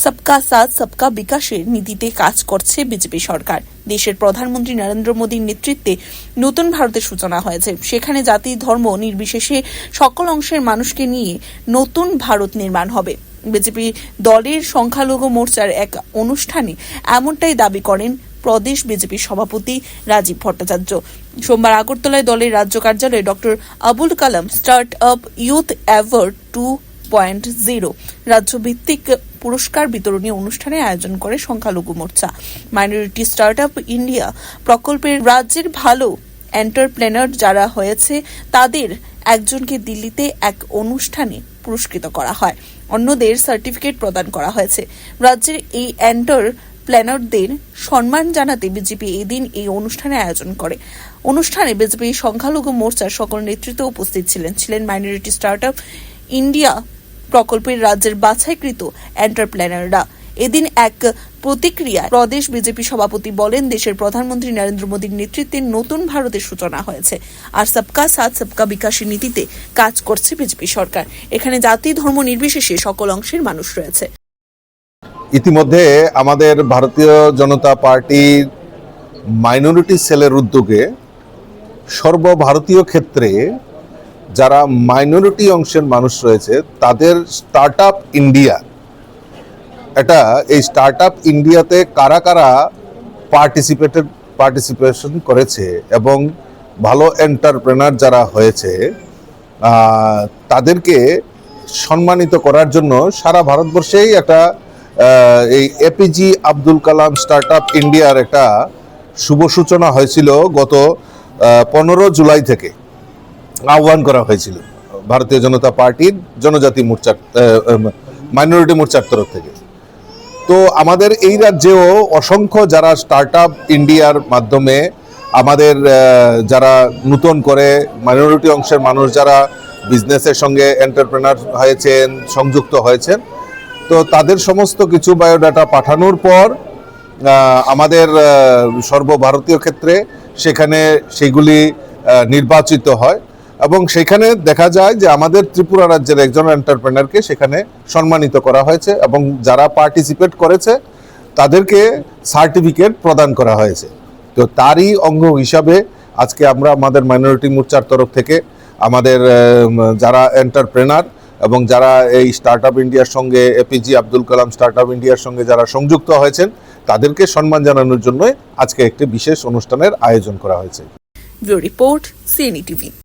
সবকা সাথ সবকা বিকাশের নীতিতে কাজ করছে বিজেপি সরকার। দেশের প্রধানমন্ত্রী নরেন্দ্র মোদীর নেতৃত্বে নতুন ভারতের সূচনা হয়েছে। সেখানে জাতি ধর্ম নির্বিশেষে সকল অংশের মানুষকে নিয়ে নতুন ভারত নির্মাণ হবে। বিজেপি দলের সংখ্যালঘু মোর্চার এক অনুষ্ঠানে এমনটাই দাবি করেন প্রদেশ বিজেপি সভাপতি রাজীব ভট্টাচার্য। সোমবার আগরতলায় দলের রাজ্য কার্যালয়ে doctor Abul Kalam start up youth award 2.0 রাজ্যভিত্তিক পুরস্কার বিতরণী অনুষ্ঠানের আয়োজন করে সংখ্যালঘু মোর্চা। মাইনরিটি স্টার্ট আপ ইন্ডিয়া প্রকল্পের রাজ্যের ভালো এন্টারপ্রেনার যারা হয়েছে তাদের একজনকে দিল্লিতে এক অনুষ্ঠানে পুরস্কৃত করা হয়, অন্যদের সার্টিফিকেট প্রদান করা হয়েছে। রাজ্যের এই এন্টারপ্রেনারদের সম্মান জানাতে বিজেপি এদিন এই অনুষ্ঠানের আয়োজন করে। অনুষ্ঠানে বিজেপি সংখ্যালঘু মোর্চার সকল নেতৃত্ব উপস্থিত ছিলেন মাইনরিটি স্টার্ট আপ ইন্ডিয়া প্রকল্পের রাজ্যের বাছাইকৃত এন্টারপ্রেনাররা। এদিন এক প্রতিক্রিয়ায় প্রদেশ বিজেপি সভাপতি বলেন, দেশের প্রধানমন্ত্রী নরেন্দ্র মোদীর নেতৃত্বে নতুন ভারতের সূচনা হয়েছে আর সবকা সাথ সবকা বিকাশের নীতিতে কাজ করছে বিজেপি সরকার। এখানে জাতি ধর্ম নির্বিশেষে সকল অংশের মানুষ রয়েছে। ইতিমধ্যে আমাদের ভারতীয় জনতা পার্টির মাইনরিটি সেলের উদ্যোগে সর্বভারতীয় ক্ষেত্রে যারা মাইনরিটি অংশের মানুষ রয়েছে তাদের স্টার্ট আপ ইন্ডিয়া, এই স্টার্ট আপ ইন্ডিয়াতে কারা কারা পার্টিসিপেশন করেছে এবং ভালো এন্টারপ্রেনার যারা হয়েছে তাদেরকে সম্মানিত করার জন্য সারা ভারতবর্ষেই একটা এই APG Abdul Kalam start up ইন্ডিয়ার একটা শুভ সূচনা হয়েছিল। গত 15 জুলাই থেকে আহ্বান করা হয়েছিল ভারতীয় জনতা পার্টির জনজাতি মোর্চার মাইনরিটি মোর্চার তরফ থেকে। তো আমাদের এই রাজ্যেও অসংখ্য যারা স্টার্ট আপ ইন্ডিয়ার মাধ্যমে আমাদের যারা নতুন করে মাইনরিটি অংশের মানুষ যারা বিজনেসের সঙ্গে এন্টারপ্রেনার হয়েছেন, সংযুক্ত হয়েছেন, তো তাদের সমস্ত কিছু বায়োডাটা পাঠানোর পর আমাদের সর্বভারতীয় ক্ষেত্রে সেখানে সেগুলি নির্বাচিত হয় এবং সেখানে দেখা যায় যে আমাদের ত্রিপুরা রাজ্যের একজন এন্টারপ্রেনারকে সেখানে সম্মানিত করা হয়েছে এবং যারা পার্টিসিপেট করেছে তাদেরকে সার্টিফিকেট প্রদান করা হয়েছে। তো তারই অঙ্গ হিসাবে আজকে আমরা আমাদের মাইনরিটি মোর্চার তরফ থেকে আমাদের যারা এন্টারপ্রেনার এবং যারা এই স্টার্ট আপ ইন্ডিয়ার সঙ্গে APG Abdul Kalam start up ইন্ডিয়ার সঙ্গে যারা সংযুক্ত হয়েছেন তাদেরকে সম্মান জানানোর জন্য আজকে একটি বিশেষ অনুষ্ঠানের আয়োজন করা হয়েছে। Bureau report, CNE TV.